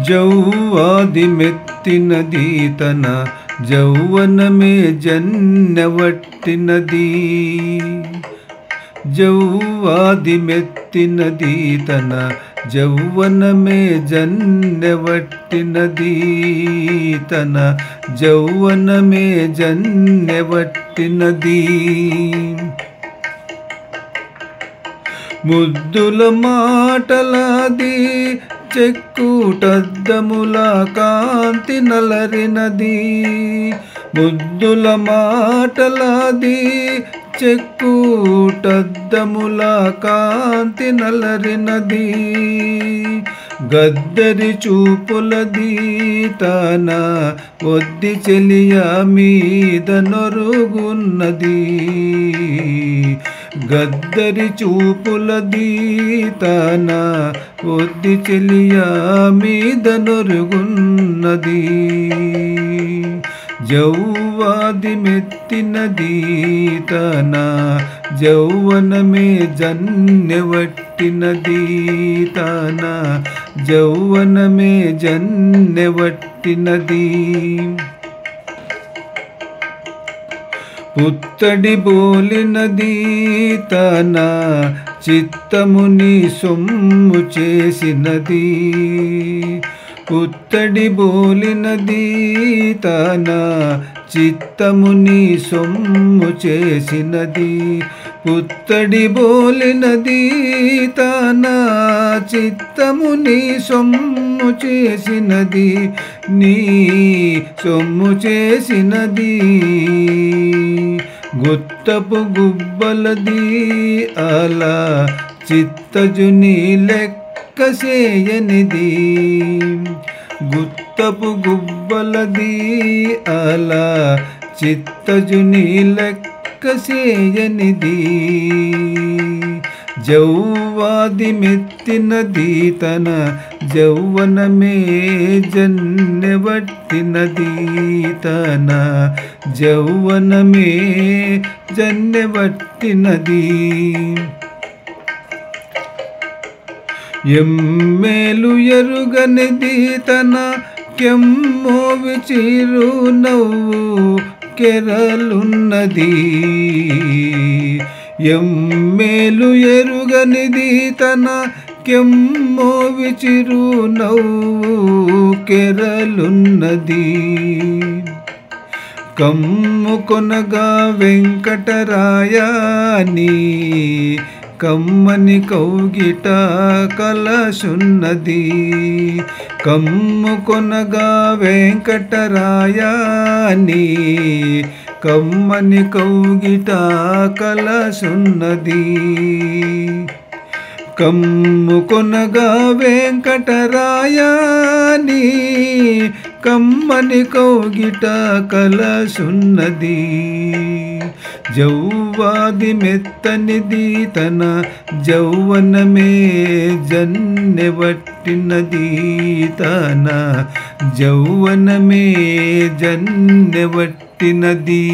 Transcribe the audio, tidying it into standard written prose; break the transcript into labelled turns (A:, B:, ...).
A: జౌవాది మెత్తినది తన జౌవనమే జన్నెవట్టినది జౌవాది మెత్తినది తన జౌవనమే జన్నెవట్టినది తన జౌవనమే జన్నెవట్టినది ముద్దుల మాటలాది చెక్కుటద్దముల కాంతి నలరినది ముద్దుల మాటలాది చెక్కుటద్దముల కాంతి నలరినది గద్దరి చూపులది తన ఒద్ది చెలియ మీద నొరుగున్నది గద్దరి చూపులది తన ఒద్ది చెలియ మీద నొరుగున్నది జౌవాది మెత్తినది తన జౌవనమే జన్నెవట్టినది తన జౌవనమే జన్నెవట్టినది పుత్తడి బోలినది తన చిత్తముని సొమ్ము చేసినది పుత్తడి బోలినది తన చిత్తముని సొమ్ము చేసినది పుత్తడి బోలినది తన చిత్తముని సొమ్ము చేసినది నీ సొమ్ము చేసినది గుత్తపు గుబ్బలది అలా చిత్తజుని లెక్క చేయనిది గుత్తపు గుబ్బలది అలా చిత్తజుని లెక్క చేయనిది జౌవాది మెత్తినది తన జౌవనమే జన్నెవట్టినది తన జౌవనమే జన్నెవట్టినది ఎమ్మేలు ఎరుగనిది తన కెమ్మోవి చిరు నవ్వు కెరలున్నది ఎమ్మేలు ఎరుగనిది తన కెమ్మోవి చిరు నవ్వు కెరలున్నది కమ్ము కొనగా వెంకటరాయని కమ్మని కౌగిట కలసున్నది కమ్ము కొనగా వెంకటరాయని కమ్మని కౌగిట కలసున్నది కమ్ము కొనగా వెంకటరాయని కమ్మని కౌగిట కలసున్నది జౌవాది మెత్తనిది తన జౌవనమే జన్నెవట్టినది తన జౌవనమే జన్నెవట్టినది